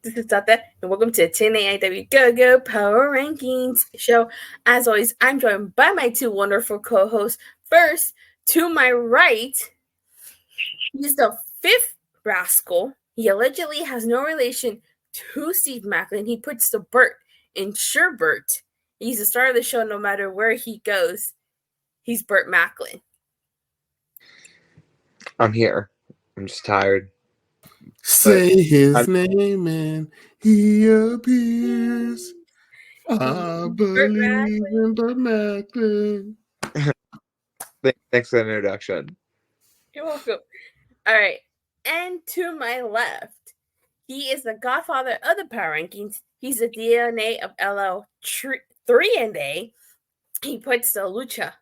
This is Datila, and welcome to the TNAIW Go Power Rankings show. As always, I'm joined by my two wonderful co-hosts. First, to my right, he's the fifth rascal. He allegedly has no relation to Steve Macklin. He puts the Burt in sure Burt. He's the star of the show no matter where he goes. He's Burt Macklin. I'm here. I'm just tired. Say his name and he appears. I believe in Burt Macklin. Thanks for the introduction. You're welcome. All right. And to my left, he is the godfather of the Power Rankings. He's the DNA of LL3 He puts the Lucha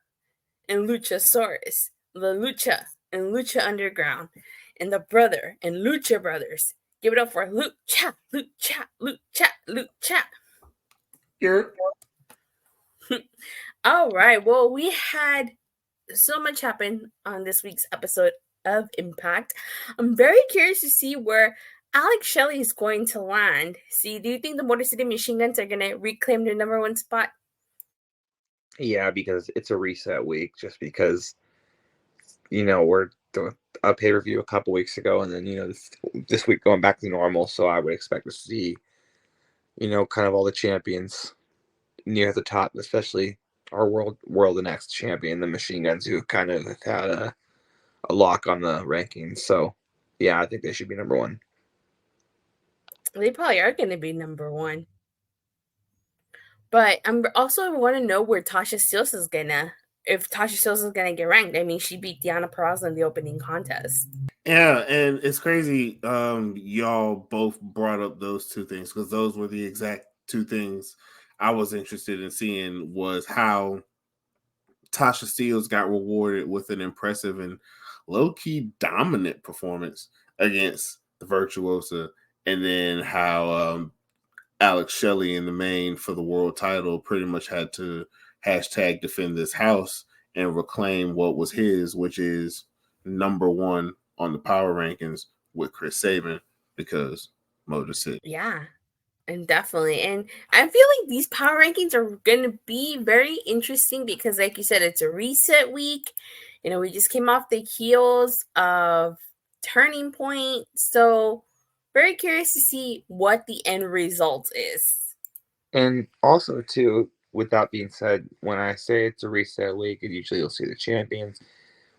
and Luchasaurus, the Lucha and Lucha Underground, and the Brother and Lucha Brothers. Give it up for Lucha, Lucha, Lucha, Lucha. Here. All right. Well, we had so much happen on this week's episode of Impact. I'm very curious to see where Alex Shelley is going to land. See, do you think the Motor City Machine Guns are going to reclaim their number one spot? Yeah, because it's a reset week. Just because, we're doing a pay-per-view a couple weeks ago, and then, this week going back to normal. So I would expect to see, kind of all the champions near the top, especially our world and X champion, the Machine Guns, who kind of had a lock on the rankings. So, yeah, I think they should be number one. They probably are going to be number one. But I'm also want to know where Tasha Steelz is if Tasha Steelz is gonna get ranked. I mean, she beat Deonna Purrazzo in the opening contest. Yeah, and it's crazy. Y'all both brought up those two things because those were the exact two things I was interested in seeing, was how Tasha Steelz got rewarded with an impressive and low-key dominant performance against the Virtuosa, and then how Alex Shelley in the main for the world title pretty much had to hashtag defend this house and reclaim what was his, which is number one on the power rankings with Chris Sabin, because Motor City. Yeah, and definitely. And I feel like these power rankings are going to be very interesting because, like you said, it's a reset week. We just came off the heels of Turning Point. So very curious to see what the end result is. And also, too, with that being said, when I say it's a reset week, and usually you'll see the champions,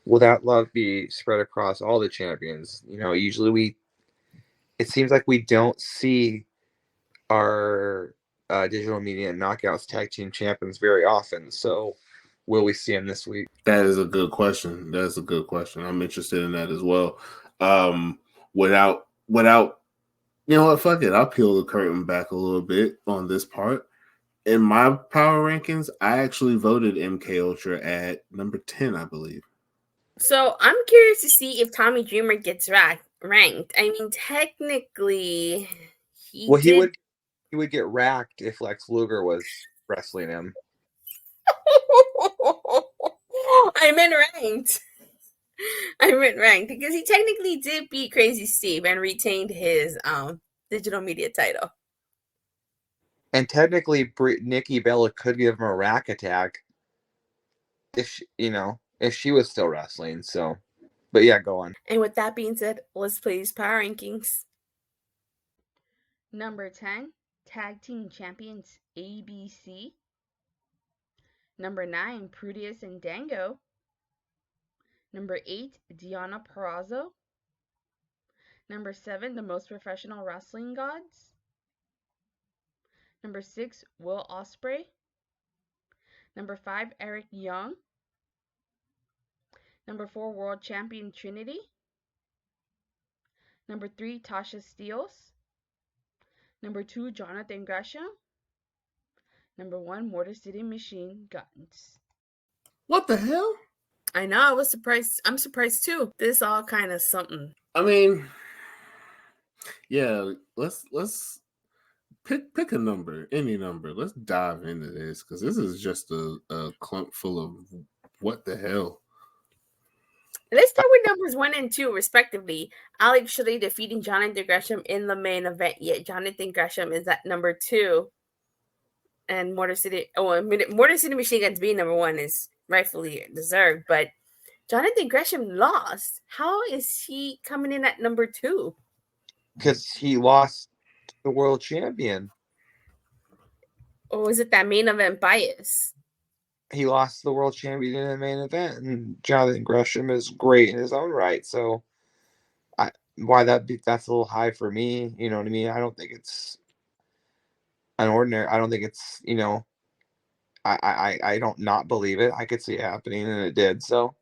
will that love be spread across all the champions? Usually it seems like we don't see our digital media knockouts tag team champions very often. So will we see them this week? That is a good question. I'm interested in that as well. Without you know what? Fuck it. I'll peel the curtain back a little bit on this part. In my power rankings, I actually voted MK Ultra at number 10, I believe. So I'm curious to see if Tommy Dreamer gets ranked. I mean, technically, he would get racked if Lex Luger was wrestling him. I meant ranked because he technically did beat Crazy Steve and retained his digital media title. And technically, Nikki Bella could give him a rack attack if she was still wrestling. So, but yeah, go on. And with that being said, let's play these power rankings. Number 10, Tag Team Champions ABC. Number 9, Prudius and Dango. Number 8, Deonna Purrazzo. Number 7, The Most Professional Wrestling Gods. Number 6, Will Ospreay. Number 5, Eric Young. Number 4, World Champion Trinity. Number 3, Tasha Steelz. Number 2, Jonathan Gresham. Number 1, Motor City Machine Guns. What the hell? I know, I was surprised. I'm surprised too. This is all kind of something. I mean, yeah, let's pick a number, any number. Let's dive into this because this is just a clump full of what the hell. Let's start with numbers 1 and 2, respectively. Alex Shelley defeating Jonathan Gresham in the main event, yet Jonathan Gresham is at number 2. And Motor City Machine Guns being number 1 is rightfully deserved, but Jonathan Gresham lost. How is he coming in at number 2? Because he lost the world champion. Or was it that main event bias? He lost the world champion in the main event, and Jonathan Gresham is great in his own right. So, that's a little high for me. You know what I mean? I don't think it's an ordinary. I don't think it's I don't not believe it. I could see it happening, and it did. So,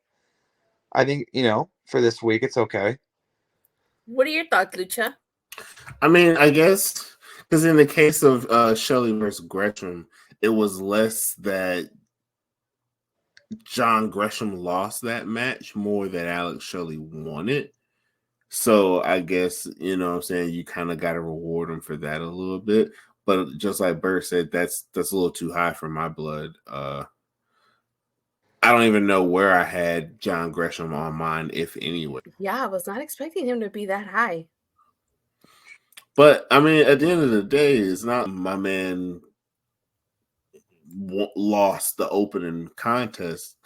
I think for this week it's okay. What are your thoughts, Lucha? I mean, I guess because in the case of Shelley versus Gresham, it was less that John Gresham lost that match, more that Alex Shelley won it. So I guess, what I'm saying, you kind of got to reward him for that a little bit. But just like Burt said, that's a little too high for my blood. I don't even know where I had John Gresham on mine, if anywhere. Yeah, I was not expecting him to be that high. But, I mean, at the end of the day, it's not my man lost the opening contest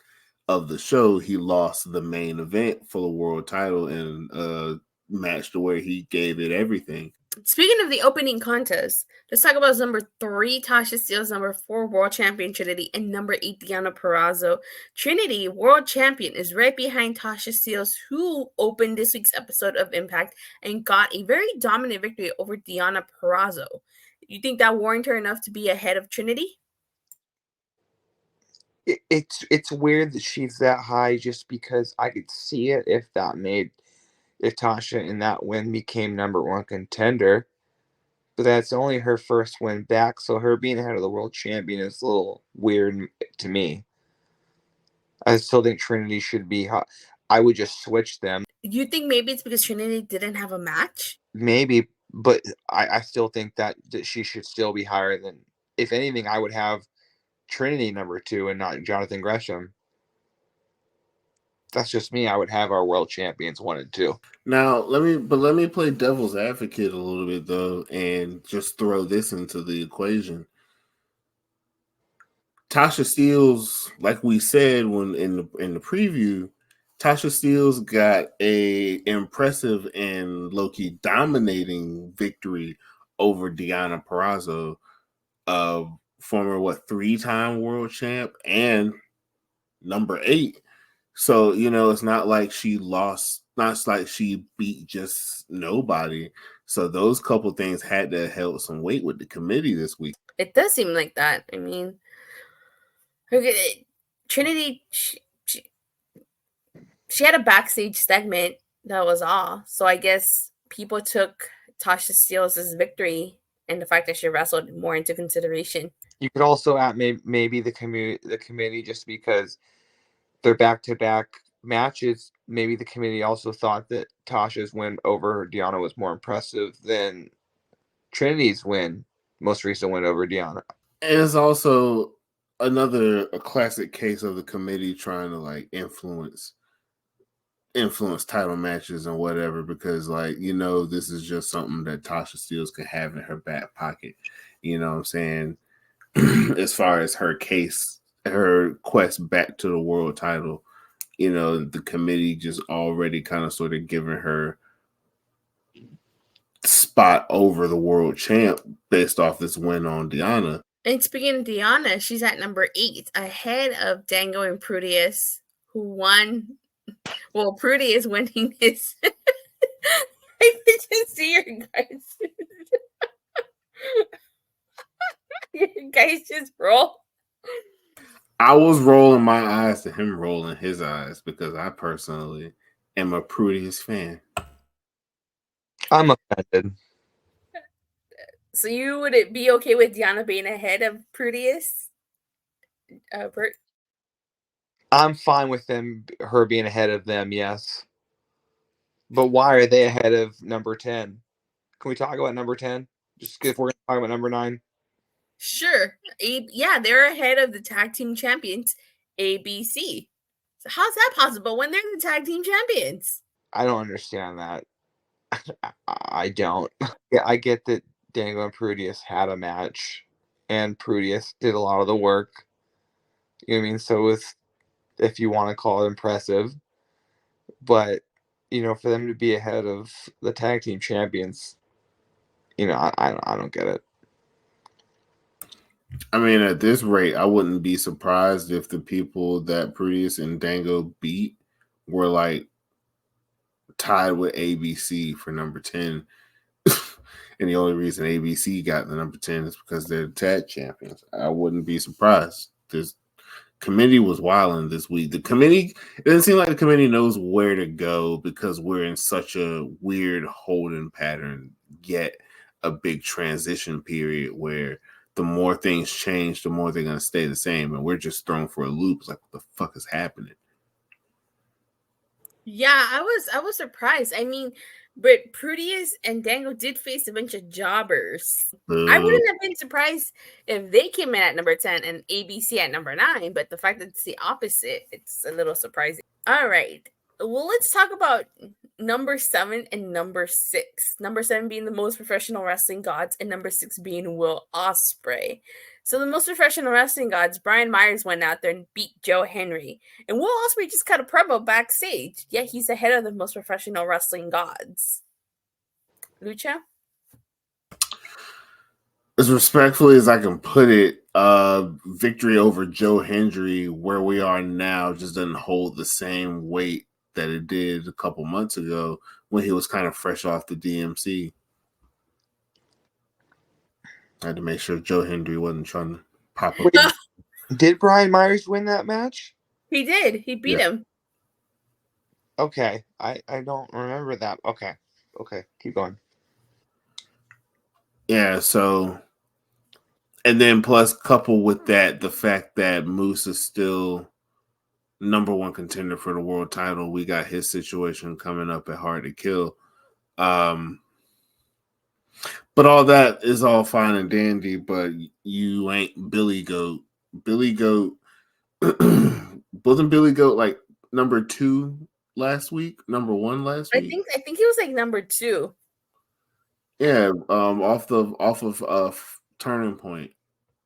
of the show. He lost the main event for the world title in a match to where he gave it everything. Speaking of the opening contest, let's talk about number 3, Tasha Steelz, number 4, World Champion Trinity, and number 8, Deonna Purrazzo. Trinity, World Champion, is right behind Tasha Steelz, who opened this week's episode of Impact and got a very dominant victory over Deonna Purrazzo. You think that warranted her enough to be ahead of Trinity? It's weird that she's that high, just because I could see it if Tasha in that win became number 1 contender. But that's only her first win back, so her being ahead of the world champion is a little weird to me. I still think Trinity should be high. I would just switch them. You think maybe it's because Trinity didn't have a match? Maybe, but I still think that she should still be higher than, if anything, I would have Trinity number 2 and not Jonathan Gresham. That's just me. I would have our world champions 1 and 2. Now, let me play devil's advocate a little bit though, and just throw this into the equation. Tasha Steelz, like we said when in the preview, Tasha Steelz got a impressive and low-key dominating victory over Deonna Purrazzo, former 3-time world champ and number 8. So, it's not like she lost, not like she beat just nobody. So those couple things had to help some weight with the committee this week. It does seem like that. I mean, Trinity, she had a backstage segment, that was all. So I guess people took Tasha Steelz' victory and the fact that she wrestled more into consideration. You could also add maybe the committee, just because they're back-to-back matches. Maybe the committee also thought that Tasha's win over Deonna was more impressive than Trinity's most recent win over Deonna. And it's also a classic case of the committee trying to influence title matches and whatever, because this is just something that Tasha Steelz can have in her back pocket. You know what I'm saying? As far as her quest back to the world title, the committee just already kind of sort of giving her spot over the world champ based off this win on Deonna. And speaking of Deonna, she's at number 8, ahead of Dango and Prudius, who won. Well, Prudy is winning his. I just see your guys. Your guys just roll. I was rolling my eyes to him rolling his eyes, because I personally am a Prudius fan. I'm offended. So you would it be okay with Deonna being ahead of Prudius? Burt? I'm fine with her being ahead of them, yes. But why are they ahead of number 10? Can we talk about number 10? Just if we're going to talk about number 9? Sure. Yeah, they're ahead of the tag team champions, ABC. So how's that possible when they're the tag team champions? I don't understand that. I don't. Yeah, I get that Dango and Prudius had a match, and Prudius did a lot of the work. You know what I mean? So if you want to call it impressive, but for them to be ahead of the tag team champions, I don't get it. I mean, at this rate, I wouldn't be surprised if the people that Prudius and Dango beat were like tied with ABC for number 10. And the only reason ABC got the number 10 is because they're the tag champions. I wouldn't be surprised. This committee was wilding this week. It doesn't seem like the committee knows where to go because we're in such a weird holding pattern, yet a big transition period where the more things change, the more they're going to stay the same. And we're just thrown for a loop. It's like, what the fuck is happening? Yeah, I was surprised. I mean, but Prudius and Dango did face a bunch of jobbers. I wouldn't have been surprised if they came in at number 10 and ABC at number 9, but the fact that it's the opposite, it's a little surprising. All right. Well, let's talk about number 7 and number 6. Number 7 being the most professional wrestling gods, and number 6 being Will Ospreay. So the most professional wrestling gods, Brian Myers, went out there and beat Joe Henry. And Will Ospreay just cut a promo backstage, yet he's ahead of the most professional wrestling gods. Lucha? As respectfully as I can put it, victory over Joe Hendry, where we are now, just doesn't hold the same weight that it did a couple months ago when he was kind of fresh off the DMC. I had to make sure Joe Hendry wasn't trying to pop up. Did Brian Myers win that match? He did. He beat him. Okay. I don't remember that. Okay. Keep going. Yeah, so, and then plus couple with that, the fact that Moose is still number 1 contender for the world title. We got his situation coming up at Hard to Kill. But all that is all fine and dandy, but you ain't Billy Goat. Billy Goat wasn't Billy Goat like number 2 last week, number 1 last week? I think he was like number 2. Yeah, off of Turning Point.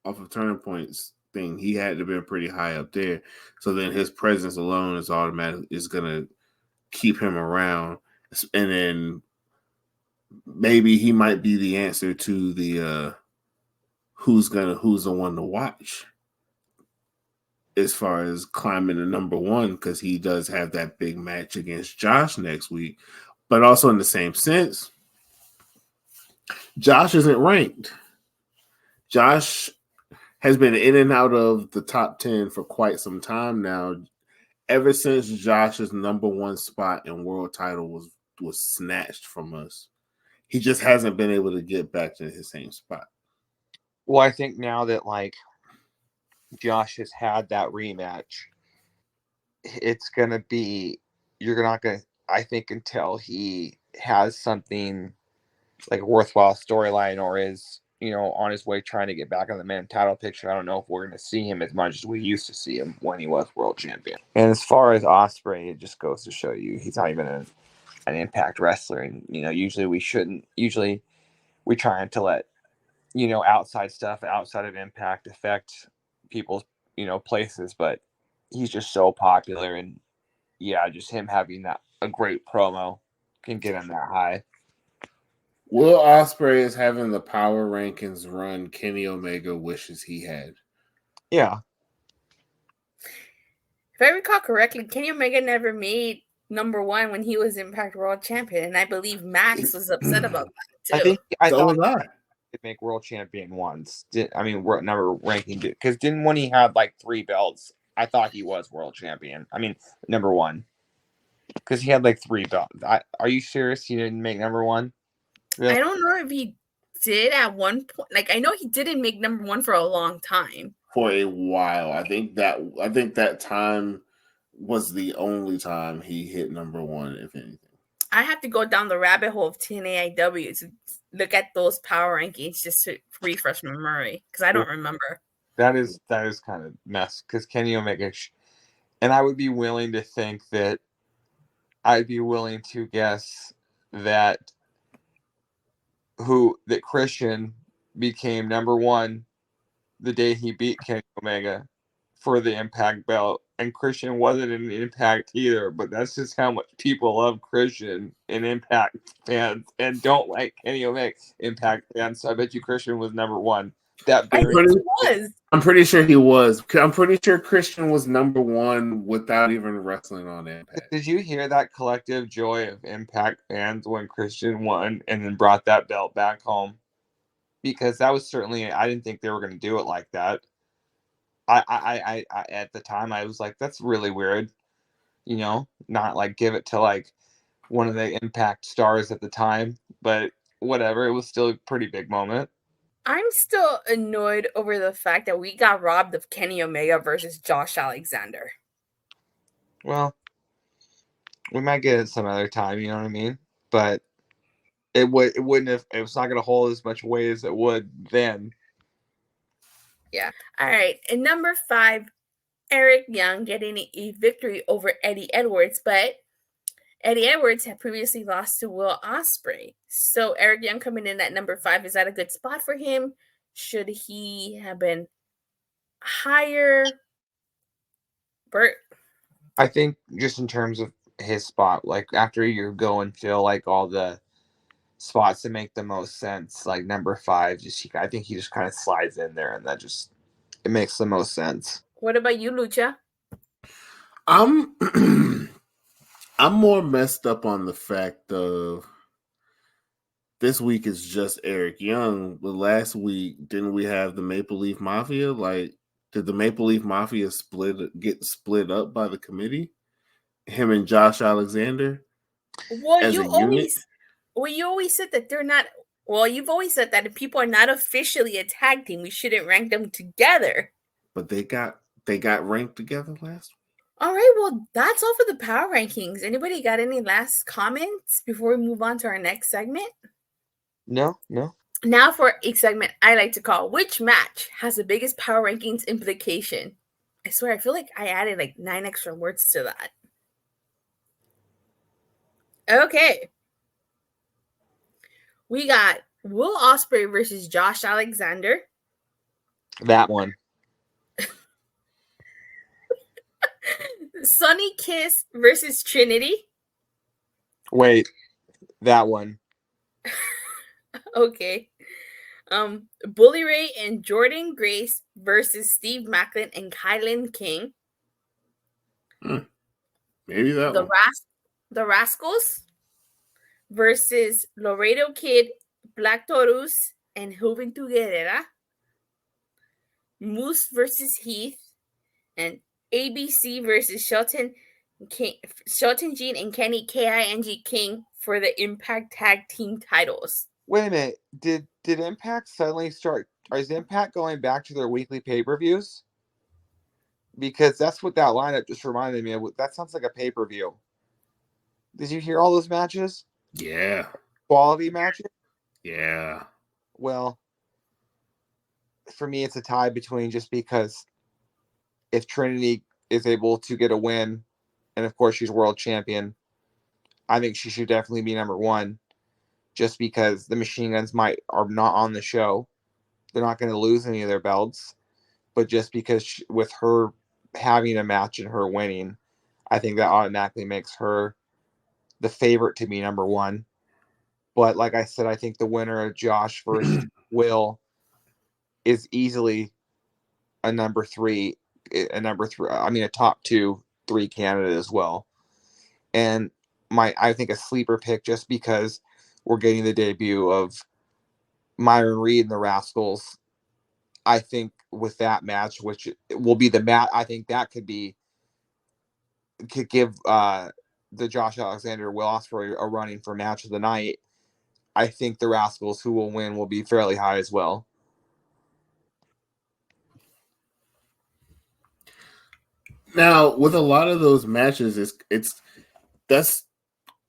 Off of Turning Point's thing, he had to have been pretty high up there. So then his presence alone is gonna keep him around. And then maybe he might be the answer to the who's the one to watch as far as climbing to number 1, because he does have that big match against Josh next week. But also in the same sense, Josh isn't ranked. Josh has been in and out of the top 10 for quite some time now. Ever since Josh's number 1 spot and world title was snatched from us, he just hasn't been able to get back to his same spot. Well, I think now that like Josh has had that rematch, it's gonna be you're not gonna. I think until he has something like a worthwhile storyline or is on his way trying to get back on the main title picture, I don't know if we're going to see him as much as we used to see him when he was world champion. And as far as Ospreay, it just goes to show you he's not even an Impact wrestler. And usually we shouldn't. Usually we try not to let outside stuff outside of Impact affect people's places. But he's just so popular, and just him having a great promo can get him that high. Will Ospreay is having the power rankings run Kenny Omega wishes he had. Yeah. If I recall correctly, Kenny Omega never made number 1 when he was Impact World Champion, and I believe Max was upset about that too. I thought he could make world champion once. Number ranking, because when he had like 3 belts, I thought he was world champion. Number 1, because he had like 3 belts. Are you serious? He didn't make number 1? Really? I don't know if he did at one point. Like, I know he didn't make number 1 for a long time. For a while. I think that time was the only time he hit number 1, if anything. I have to go down the rabbit hole of TNAIW to look at those power rankings just to refresh my memory, because I don't remember. That is kind of mess, because Kenny Omega And I would be willing to think that I'd be willing to guess that Christian became number one the day he beat Kenny Omega for the Impact belt. And Christian wasn't in Impact either, but that's just how much people love Christian and Impact fans and don't like Kenny Omega Impact fans. So I bet you Christian was number one. I think he was. I'm pretty sure he was. I'm pretty sure Christian was number one without even wrestling on Impact. Did you hear that collective joy of Impact fans when Christian won and then brought that belt back home? Because that was certainly, I didn't think they were going to do it like that. I at the time I was like, that's really weird, you know, not like give it to like one of the Impact stars at the time, but whatever, it was still a pretty big moment. I'm still annoyed over the fact that we got robbed of Kenny Omega versus Josh Alexander. Well, we might get it some other time, you know what I mean? But it wouldn't have, it was not going to hold as much weight as it would then. Yeah. All right. And number 5, Eric Young getting a victory over Eddie Edwards, but Eddie Edwards had previously lost to Will Ospreay. So Eric Young coming in at number 5, is that a good spot for him? Should he have been higher? Burt? I think just in terms of his spot, like after you go and feel like all the spots that make the most sense, like number 5, I think he just kind of slides in there, and that just it makes the most sense. What about you, Lucha? I'm more messed up on the fact of this week is just Eric Young, but last week didn't we have the Maple Leaf Mafia? Like, did the Maple Leaf Mafia get split up by the committee? Him and Josh Alexander? Well, you always said that they're not. Well, you've always said that if people are not officially a tag team, we shouldn't rank them together. But they got ranked together last week. All right, well, that's all for the power rankings. Anybody got any last comments before we move on to our next segment? No. Now for a segment I like to call Which Match Has the Biggest Power Rankings Implication? I swear, I feel like I added like 9 extra words to that. Okay. We got Will Ospreay versus Josh Alexander. That one. Sonny Kiss versus Trinity. Wait, that one. Okay. Bully Ray and Jordan Grace versus Steve Macklin and Kylan King. Maybe that one. The Rascals versus Laredo Kid, Black Taurus, and Juventud Guerrera. Moose versus Heath, and ABC versus Shelton Jean and Kenny King King for the Impact Tag Team titles. Wait a minute. Did Impact suddenly start? Is Impact going back to their weekly pay-per-views? Because that's what that lineup just reminded me of. That sounds like a pay-per-view. Did you hear all those matches? Yeah. Quality matches? Yeah. Well, for me, it's a tie between, just because if Trinity is able to get a win, and of course she's world champion, I think she should definitely be number 1. Just because the Machine Guns are not on the show, they're not going to lose any of their belts. But just because with her having a match and her winning, I think that automatically makes her the favorite to be number 1. But like I said, I think the winner of Josh versus Will is easily a number 3. I mean, a top 2, 3 candidate as well. And I think a sleeper pick, just because we're getting the debut of Myron Reed and the Rascals. I think with that match, which will be the match, I think that could give the Josh Alexander Will Ospreay a running for match of the night. I think the Rascals, who will win, will be fairly high as well. Now, with a lot of those matches, that's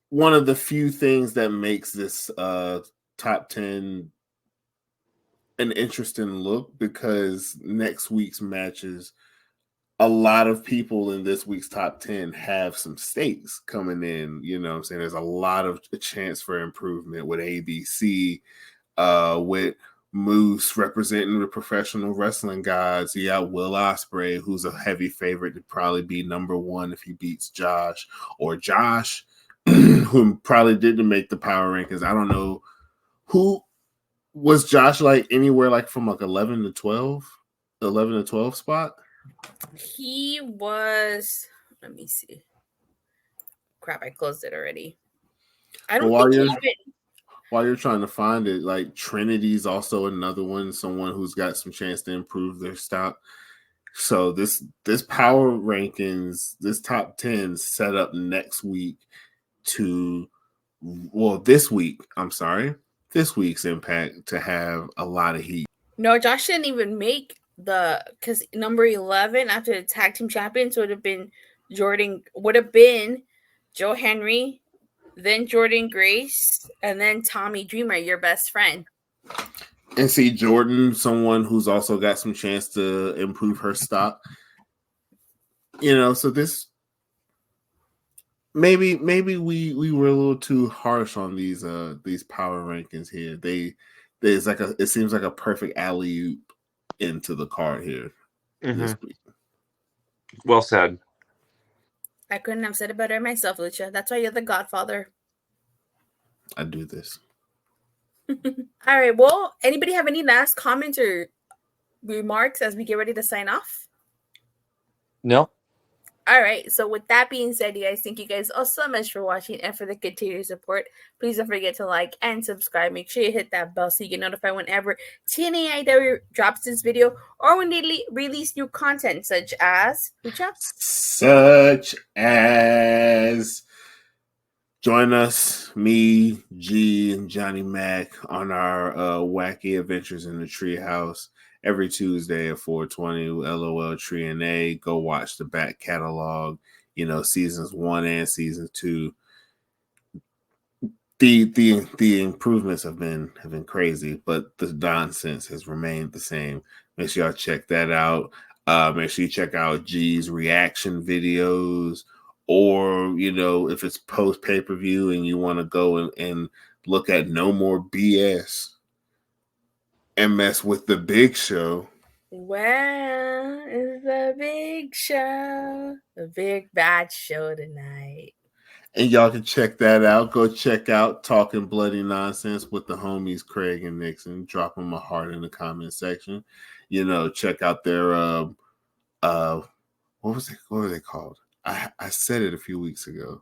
one of the few things that makes this top 10 an interesting look, because next week's matches a lot of people in this week's top 10 have some stakes coming in. You know what I'm saying? There's a lot of a chance for improvement with ABC, with Moose representing the professional wrestling gods. You got Will Ospreay, who's a heavy favorite to probably be number one if he beats Josh, or Josh, who probably didn't make the power rankings. I don't know who was Josh, like anywhere like from like 11 to 12 spot. He was. Let me see. Crap! I closed it already. I don't think he even. While you're trying to find it, like Trinity's also another one, someone who's got some chance to improve their stock. So this power rankings, this top 10 set up next week this week's Impact to have a lot of heat. No, Josh didn't even make because number 11 after the tag team champions would have been Joe Henry, then Jordan Grace, and then Tommy Dreamer, your best friend. And see Jordan, someone who's also got some chance to improve her stock. You know, so this maybe we were a little too harsh on these power rankings here. It seems like a perfect alley-oop into the card here this week. Well said. I couldn't have said it better myself, Lucha. That's why you're the godfather. I do this. All right. Well, anybody have any last comments or remarks as we get ready to sign off? No. All right. So with that being said, you guys, thank you guys all so much for watching and for the continued support. Please don't forget to like and subscribe. Make sure you hit that bell so you get notified whenever TNAIW drops this video or when they release new content such as join us, me, G, and Johnny Mac on our wacky adventures in the treehouse every Tuesday at 4:20. LOL TNAIW. Go watch the back catalog. You know, seasons 1 and season 2. The improvements have been crazy, but the nonsense has remained the same. Make sure y'all check that out. Make sure you check out G's reaction videos. Or, you know, if it's post pay-per-view and you want to go and look at No More BS and mess with the big show. Well, it's the big show. The big bad show tonight. And y'all can check that out. Go check out Talking Bloody Nonsense with the homies Craig and Nixon. Drop them a heart in the comment section. You know, check out their what were they called? I said it a few weeks ago.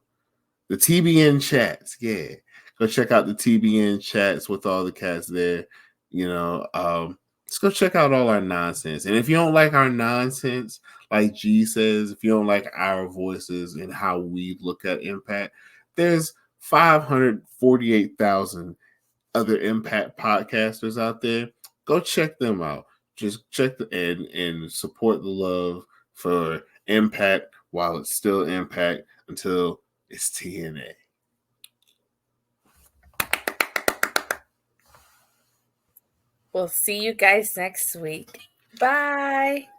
The TBN chats. Yeah. Go check out the TBN chats with all the cats there. You know, let's go check out all our nonsense. And if you don't like our nonsense, like G says, if you don't like our voices and how we look at Impact, there's 548,000 other Impact podcasters out there. Go check them out. Just check and support the love for Impact while it's still Impact until it's TNA. We'll see you guys next week. Bye.